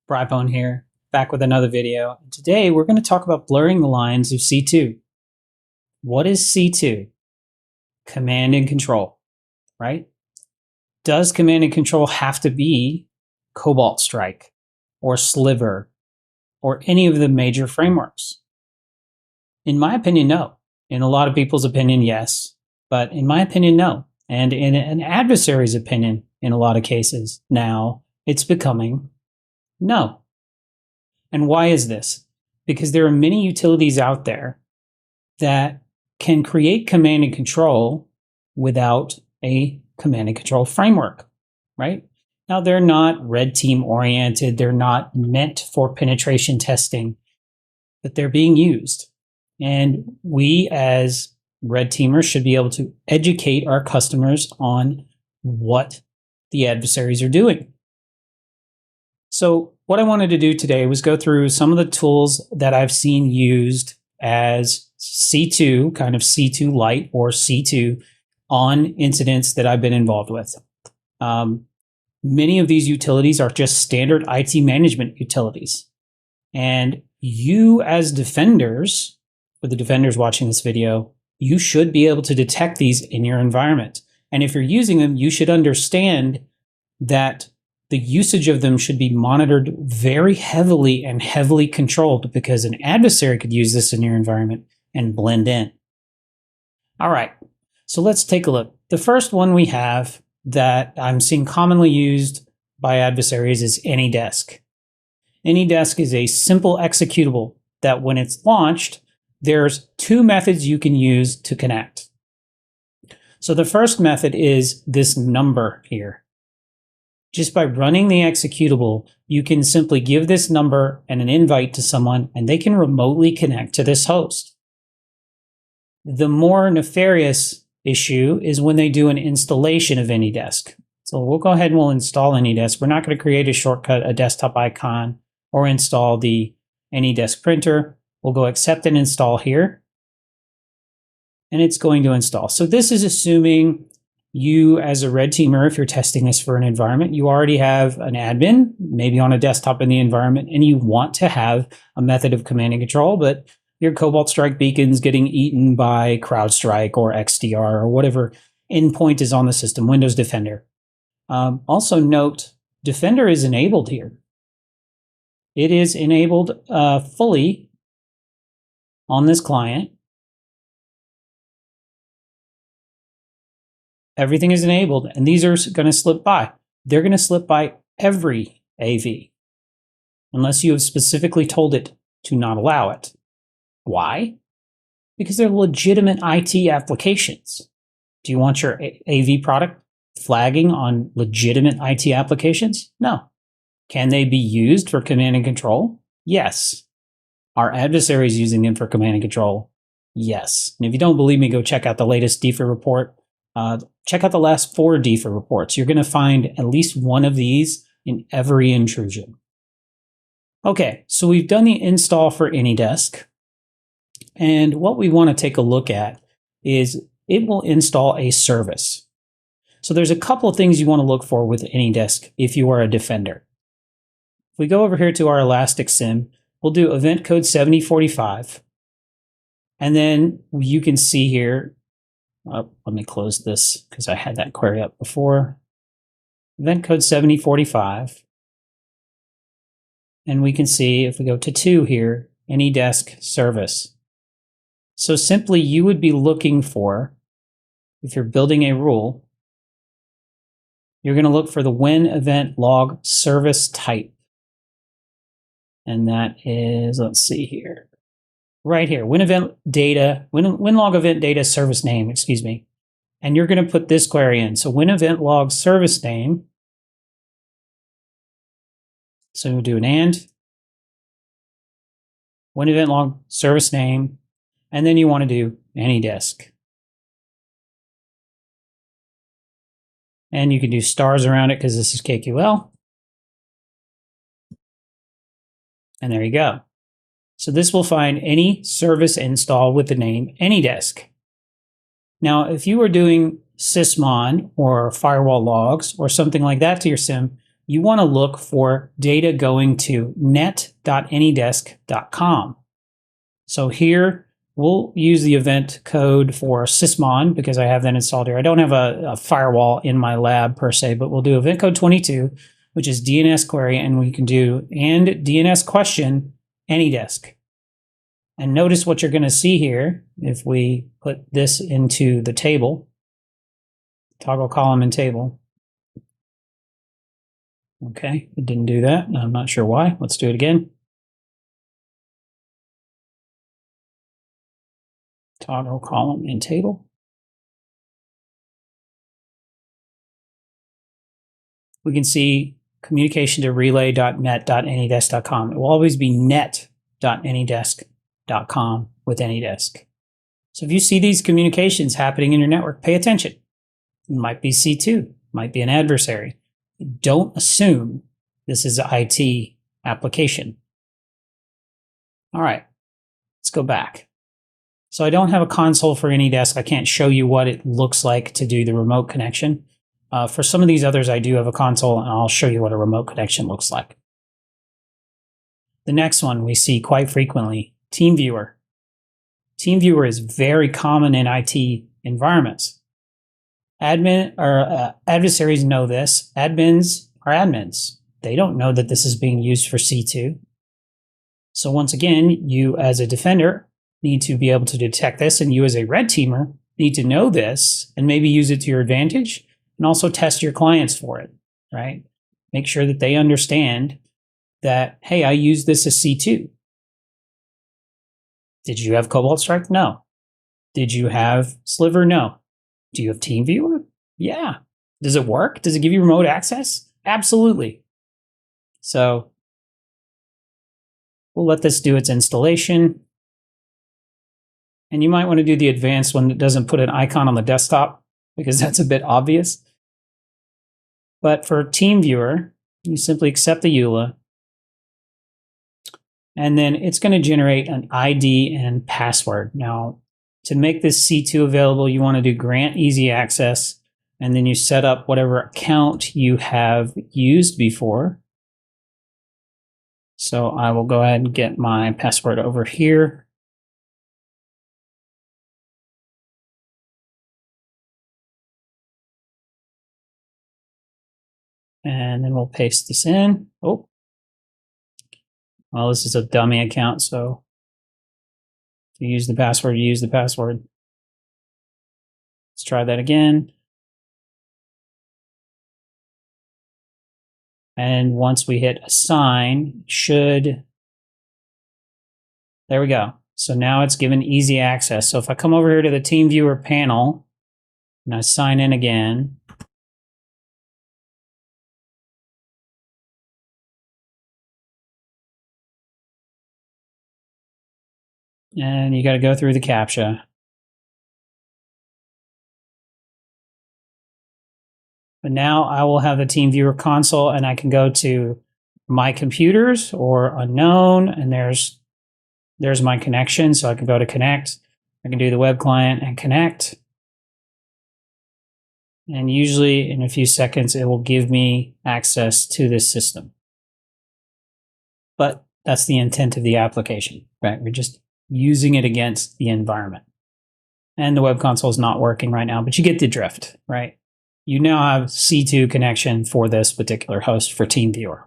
Brybone here, back with another video. Today we're going to talk about blurring the lines of C2. What is C2? Command and control, right? Does command and control have to be Cobalt Strike or Sliver or any of the major frameworks? In my opinion, no. In a lot of people's opinion, yes. But in my opinion, no. And in an adversary's opinion, in a lot of cases, now it's becoming no. And why is this? Because there are many utilities out there that can create command and control without a command and control framework, right? Now, they're not red team oriented. They're not meant for penetration testing, but they're being used. And we as red teamers should be able to educate our customers on what the adversaries are doing. So what I wanted to do today was go through some of the tools that I've seen used as C2, kind of C2 light or C2 on incidents that I've been involved with. Many of these utilities are just standard IT management utilities. And you as defenders, for the defenders watching this video, you should be able to detect these in your environment. And if you're using them, you should understand that the usage of them should be monitored very heavily and heavily controlled, because an adversary could use this in your environment and blend in. All right, so let's take a look. The first one we have that I'm seeing commonly used by adversaries is Anydesk. Anydesk is a simple executable that when it's launched, there's two methods you can use to connect. So the first method is this number here. Just by running the executable, you can simply give this number and an invite to someone, and they can remotely connect to this host. The more nefarious issue is when they do an installation of Anydesk. So we'll go ahead and we'll install Anydesk. We're not going to create a shortcut, a desktop icon, or install the Anydesk printer. We'll go accept and install here. And it's going to install. So this is assuming you as a red teamer, if you're testing this for an environment, you already have an admin, maybe on a desktop in the environment, and you want to have a method of command and control, but your Cobalt Strike beacon's getting eaten by CrowdStrike or XDR or whatever endpoint is on the system, Windows Defender. Also note, Defender is enabled here. It is enabled fully on this client. Everything is enabled, and these are going to slip by. They're going to slip by every AV, unless you have specifically told it to not allow it. Why? Because they're legitimate IT applications. Do you want your AV product flagging on legitimate IT applications? No. Can they be used for command and control? Yes. Are adversaries using them for command and control? Yes. And if you don't believe me, go check out the latest DFIR report. Check out the last 4 DFIR reports. You're going to find at least one of these in every intrusion. Okay, so we've done the install for Anydesk. And what we want to take a look at is it will install a service. So there's a couple of things you want to look for with Anydesk if you are a defender. If we go over here to our Elastic SIM, we'll do event code 7045. And then you can see here, let me close this because I had that query up before. Event code 7045. And we can see if we go to 2 here, Anydesk service. So simply you would be looking for, if you're building a rule, you're going to look for the when event log service type. And that is, let's see here. Right here, when event data, when log event data service name, excuse me. And you're going to put this query in. So when event log service name. So we'll do an and. When event log service name. And then you want to do Anydesk. And you can do stars around it because this is KQL. And there you go. So this will find any service install with the name Anydesk. Now, if you were doing sysmon or firewall logs or something like that to your SIM, you want to look for data going to net.anydesk.com. So here, we'll use the event code for sysmon because I have that installed here. I don't have a firewall in my lab per se, but we'll do event code 22, which is DNS query, and we can do and DNS question Anydesk. And notice what you're going to see here if we put this into the table, toggle column and table. Okay, it didn't do that. I'm not sure why. Let's do it again. Toggle column and table. We can see communication to relay.net.anydesk.com. It will always be net.anydesk.com with Anydesk. So if you see these communications happening in your network, pay attention. It might be C2, might be an adversary. Don't assume this is an IT application. All right, let's go back. So I don't have a console for Anydesk. I can't show you what it looks like to do the remote connection. For some of these others, I do have a console, and I'll show you what a remote connection looks like. The next one we see quite frequently, Teamviewer. Teamviewer is very common in IT environments. Adversaries know this. Admins are admins. They don't know that this is being used for C2. So once again, you as a defender need to be able to detect this, and you as a red teamer need to know this and maybe use it to your advantage, and also test your clients for it, right? Make sure that they understand that, hey, I use this as C2. Did you have Cobalt Strike? No. Did you have Sliver? No. Do you have Teamviewer? Yeah. Does it work? Does it give you remote access? Absolutely. So we'll let this do its installation. And you might want to do the advanced one that doesn't put an icon on the desktop, because that's a bit obvious. But for Teamviewer, you simply accept the EULA, and then it's going to generate an ID and password. Now, to make this C2 available, you want to do grant easy access, and then you set up whatever account you have used before. So I will go ahead and get my password over here. And then we'll paste this in. Oh, well, this is a dummy account, so if you use the password, you use the password. Let's try that again. And once we hit assign, there we go. So now it's given easy access. So if I come over here to the Teamviewer panel and I sign in again, and you got to go through the CAPTCHA. But now I will have the Teamviewer console, and I can go to my computers or unknown, and there's my connection. So I can go to connect. I can do the web client and connect. And usually in a few seconds, it will give me access to this system. But that's the intent of the application, right? We're just using it against the environment. And the web console is not working right now, but you get the drift, right? You now have C2 connection for this particular host for Teamviewer.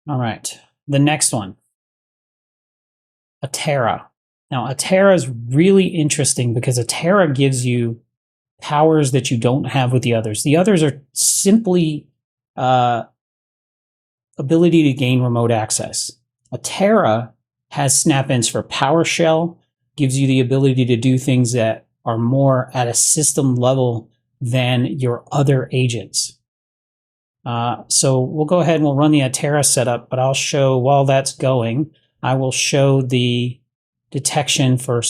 All right, the next one, Atera. Now, Atera is really interesting because Atera gives you powers that you don't have with the others. The others are simply ability to gain remote access. Atera has snap-ins for PowerShell, gives you the ability to do things that are more at a system level than your other agents. So we'll go ahead and we'll run the Atera setup, but I'll show while that's going, I will show the detection for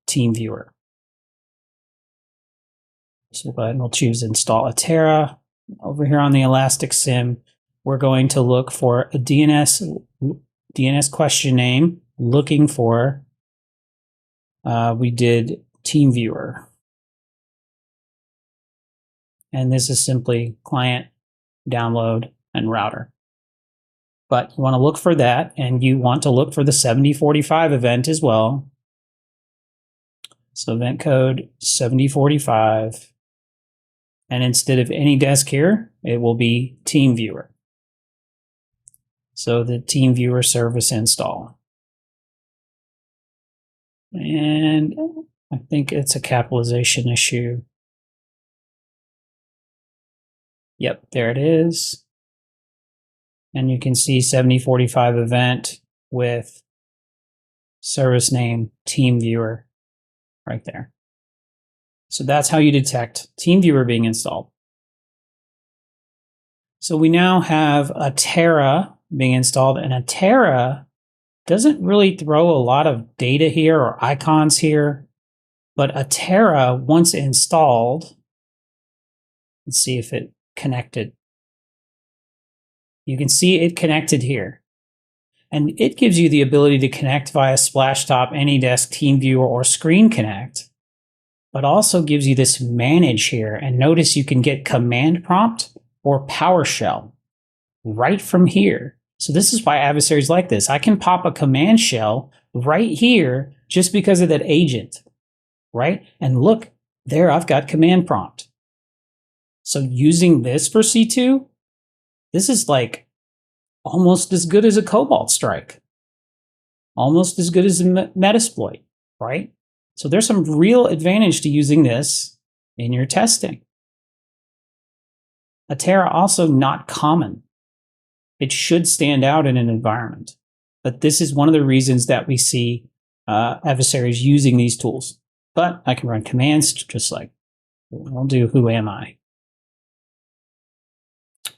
Teamviewer. So we'll go ahead and we'll choose install Atera. Over here on the Elastic SIM, we're going to look for a DNS question name, looking for, we did Teamviewer. And this is simply client, download, and router. But you want to look for that, and you want to look for the 7045 event as well. So event code 7045. And instead of Anydesk here, it will be Teamviewer. So the Teamviewer service install. And I think it's a capitalization issue. Yep, there it is. And you can see 7045 event with service name Teamviewer right there. So that's how you detect Teamviewer being installed. So we now have Atera being installed, and Atera doesn't really throw a lot of data here or icons here, but Atera, once installed, let's see if it connected. You can see it connected here. And it gives you the ability to connect via Splashtop, Anydesk, Teamviewer, or Screen Connect, but also gives you this manage here. And notice you can get command prompt or PowerShell right from here. So this is why adversaries like this. I can pop a command shell right here just because of that agent, right? And look, there I've got command prompt. So using this for C2, this is like almost as good as a Cobalt strike. Almost as good as a Metasploit, right? So there's some real advantage to using this in your testing. Atera also not common. It should stand out in an environment. But this is one of the reasons that we see adversaries using these tools. But I can run commands just like I'll do who am I.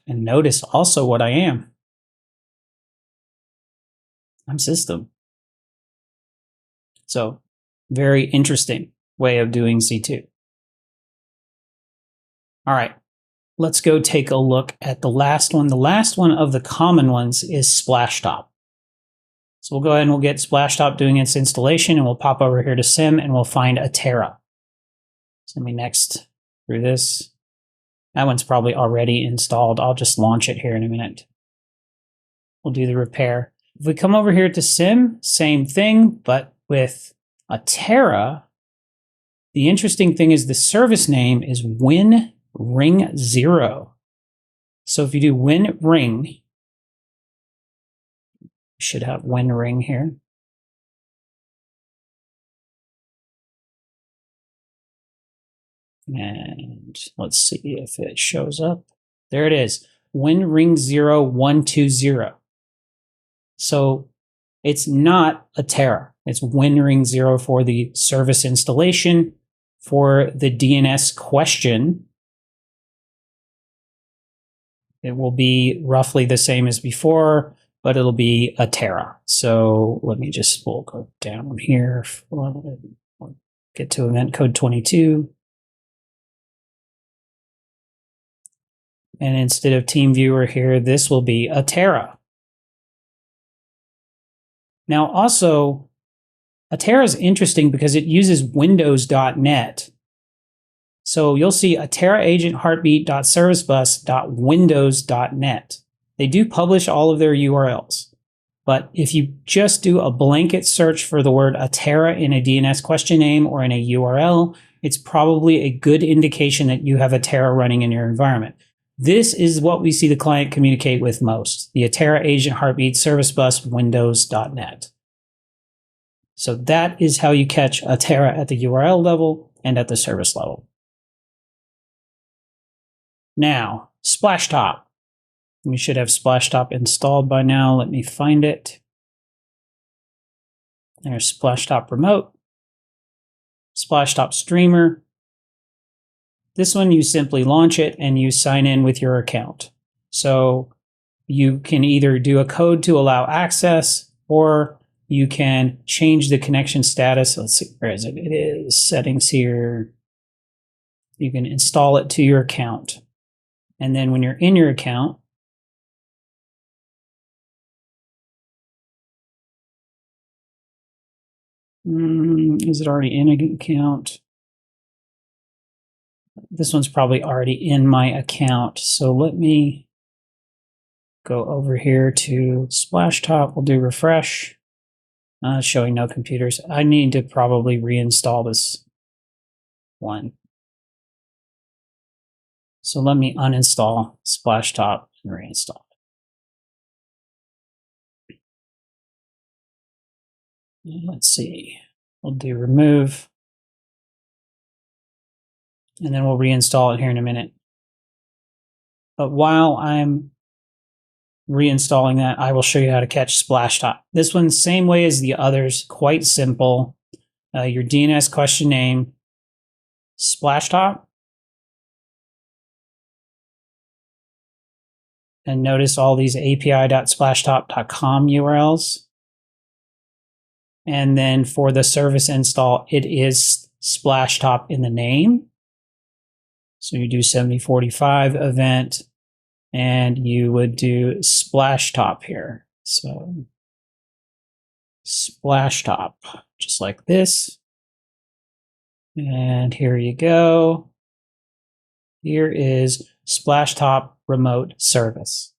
And notice also what I am. I'm system. So very interesting way of doing C2. All right, let's go take a look at the last one. The last one of the common ones is Splashtop. So we'll go ahead and we'll get Splashtop doing its installation, and we'll pop over here to Sim and we'll find Atera. So let me next through this. That one's probably already installed. I'll just launch it here in a minute. We'll do the repair. If we come over here to Sim, same thing, but with Atera, the interesting thing is the service name is WinRing0. So if you do WinRing, you should have WinRing here. And let's see if it shows up. There it is, WinRing0120. So it's not Atera. It's WinRing0 for the service installation. For the DNS question, it will be roughly the same as before, but it'll be Atera. So let me just, we'll go down here. Get to event code 22. And instead of Teamviewer here, this will be Atera. Now also, Atera is interesting because it uses Windows.net. So you'll see Atera agent heartbeat.servicebus.windows.net. They do publish all of their URLs. But if you just do a blanket search for the word Atera in a DNS question name or in a URL, it's probably a good indication that you have Atera running in your environment. This is what we see the client communicate with most, the Atera agent heartbeat service bus windows.net. So that is how you catch Atera at the URL level and at the service level. Now, Splashtop. We should have Splashtop installed by now. Let me find it. There's Splashtop Remote, Splashtop Streamer. This one, you simply launch it and you sign in with your account. So you can either do a code to allow access, or you can change the connection status. Let's see, where is it? It is settings here. You can install it to your account. And then when you're in your account, is it already in an account? This one's probably already in my account. So let me go over here to Splashtop. We'll do refresh. Showing no computers. I need to probably reinstall this one. So let me uninstall Splashtop and reinstall. Let's see. We'll do remove. And then we'll reinstall it here in a minute. But while I'm reinstalling that, I will show you how to catch Splashtop. This one's same way as the others, quite simple. Your DNS question name, Splashtop. And notice all these api.splashtop.com URLs. And then for the service install, it is Splashtop in the name. So you do 7045 event, and you would do Splashtop here. So Splashtop, just like this. And here you go. Here is Splashtop remote service.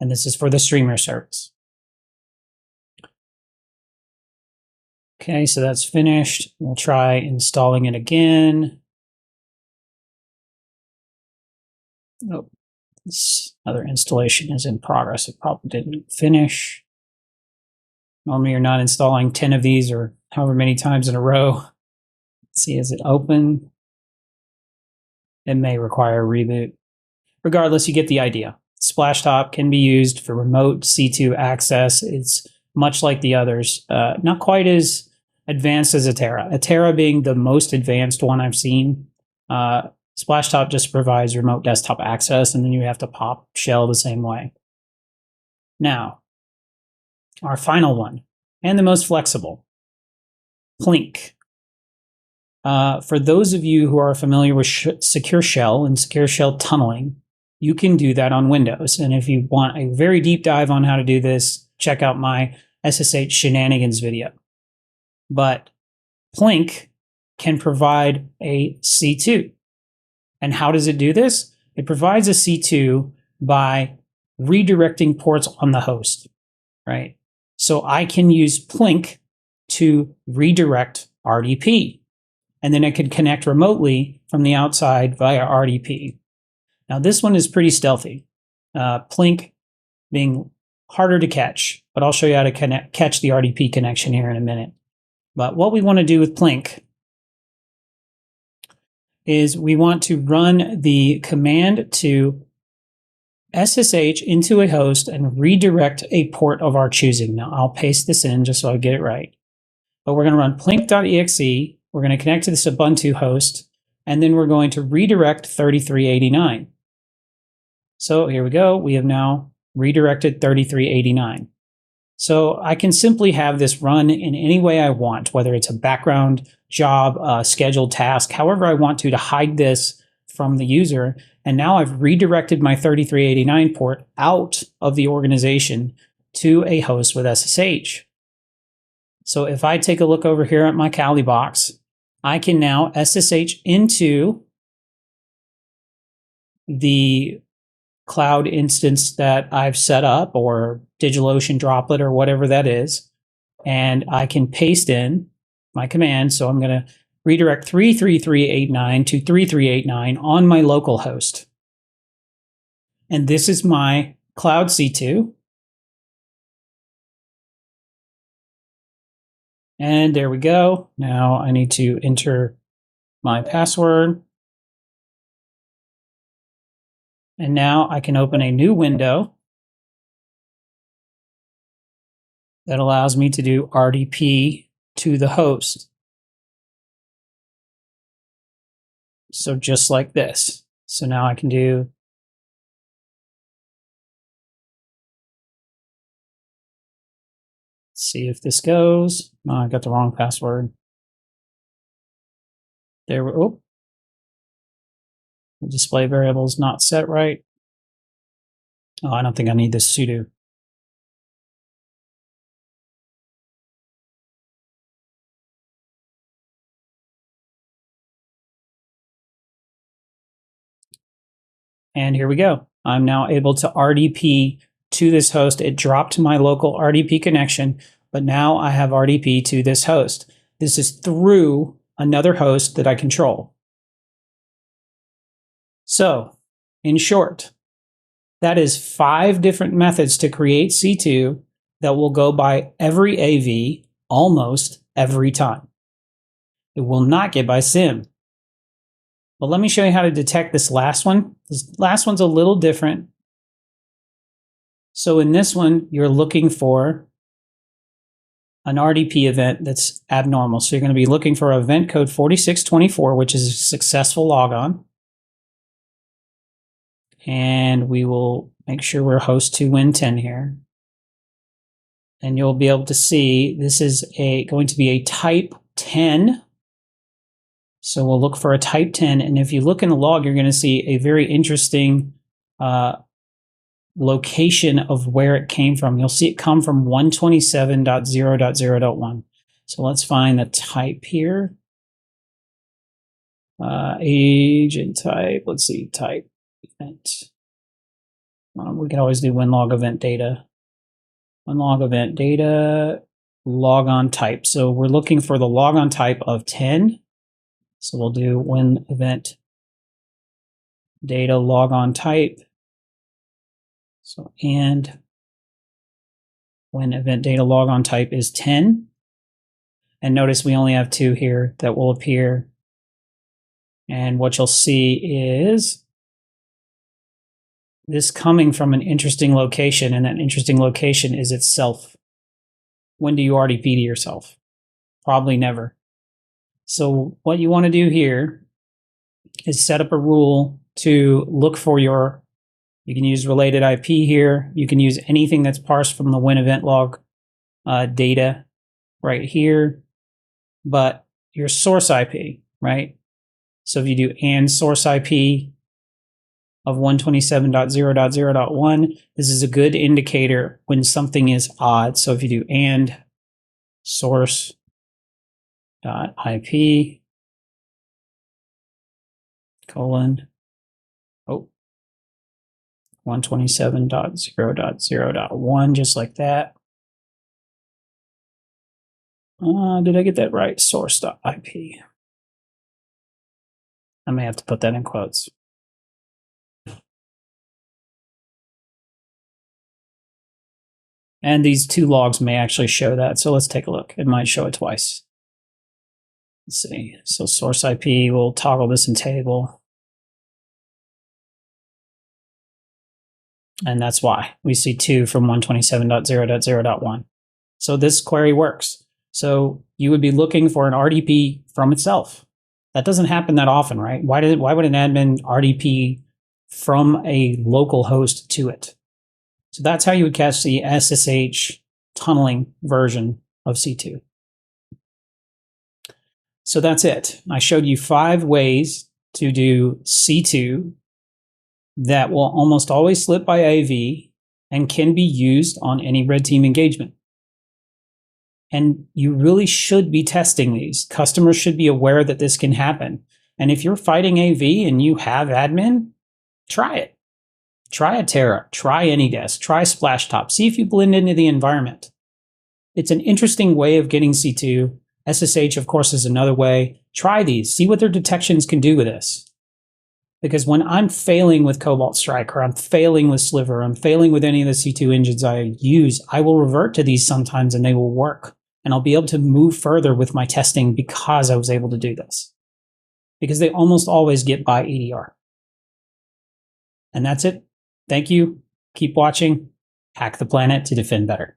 And this is for the streamer service. Okay, so that's finished. We'll try installing it again. Oh, this other installation is in progress. It probably didn't finish. Normally you're not installing 10 of these or however many times in a row. Let's see, is it open? It may require a reboot. Regardless, you get the idea. Splashtop can be used for remote C2 access. It's much like the others, not quite as advanced as Atera. Atera being the most advanced one I've seen. Splashtop just provides remote desktop access, and then you have to pop shell the same way. Now, our final one, and the most flexible, Plink. For those of you who are familiar with Secure Shell and Secure Shell tunneling, you can do that on Windows. And if you want a very deep dive on how to do this, check out my SSH shenanigans video. But Plink can provide a C2. And how does it do this? It provides a C2 by redirecting ports on the host, right? So I can use Plink to redirect RDP. And then it can connect remotely from the outside via RDP. Now, this one is pretty stealthy. Plink being harder to catch, but I'll show you how to catch the RDP connection here in a minute. But what we want to do with Plink is we want to run the command to SSH into a host and redirect a port of our choosing. Now, I'll paste this in just so I get it right. But we're going to run plink.exe. We're going to connect to this Ubuntu host, and then we're going to redirect 3389. So here we go. We have now redirected 3389. So I can simply have this run in any way I want, whether it's a background job, scheduled task, however I want to hide this from the user. And now I've redirected my 3389 port out of the organization to a host with SSH. So if I take a look over here at my Kali box, I can now SSH into the cloud instance that I've set up, or DigitalOcean droplet, or whatever that is. And I can paste in my command. So I'm going to redirect 33389 to 3389 on my local host. And this is my cloud C2. And there we go. Now I need to enter my password. And now I can open a new window that allows me to do RDP to the host. So just like this. So now I can do see if this goes. Oh, I got the wrong password. There we go. The display variable is not set right. Oh, I don't think I need this sudo. And here we go. I'm now able to RDP to this host. It dropped my local RDP connection, but now I have RDP to this host. This is through another host that I control. So, in short, that is 5 different methods to create C2 that will go by every AV almost every time. It will not get by SIM. But let me show you how to detect this last one. This last one's a little different. So in this one, you're looking for an RDP event that's abnormal. So you're going to be looking for event code 4624, which is a successful logon. And we will make sure we're host 2 win 10 here. And you'll be able to see this is going to be a type 10. So we'll look for a type 10. And if you look in the log, you're going to see a very interesting location of where it came from. You'll see it come from 127.0.0.1. So let's find the type here. Agent type. Let's see, type event. We can always do winlog event data. Winlog event data, logon type. So we're looking for the logon type of 10. So we'll do win event data logon type. So and when event data logon type is 10. And notice we only have 2 here that will appear. And what you'll see is this coming from an interesting location, and that interesting location is itself. When do you RDP to yourself? Probably never. So what you want to do here is set up a rule to look for you can use related IP here. You can use anything that's parsed from the win event log data right here, but your source IP, right? So if you do and source IP of 127.0.0.1, this is a good indicator when something is odd. So if you do and source IP colon 127.0.0.1, just like that. Did I get that right? Source.ip. I may have to put that in quotes. And these 2 logs may actually show that. So let's take a look. It might show it twice. Let's see. So source IP, we'll toggle this in table. And that's why we see 2 from 127.0.0.1. So this query works. So you would be looking for an RDP from itself. That doesn't happen that often, right? Why would an admin RDP from a local host to it? So that's how you would catch the SSH tunneling version of C2. So that's it. I showed you 5 ways to do C2 that will almost always slip by AV and can be used on any red team engagement. And you really should be testing these. Customers should be aware that this can happen. And if you're fighting AV and you have admin, try it. Try Atera, try Anydesk, try Splashtop. See if you blend into the environment. It's an interesting way of getting C2. SSH, of course, is another way. Try these. See what their detections can do with this. Because when I'm failing with Cobalt Strike, or I'm failing with Sliver, I'm failing with any of the C2 engines I use, I will revert to these sometimes and they will work. And I'll be able to move further with my testing because I was able to do this. Because they almost always get by EDR. And that's it. Thank you. Keep watching. Hack the planet to defend better.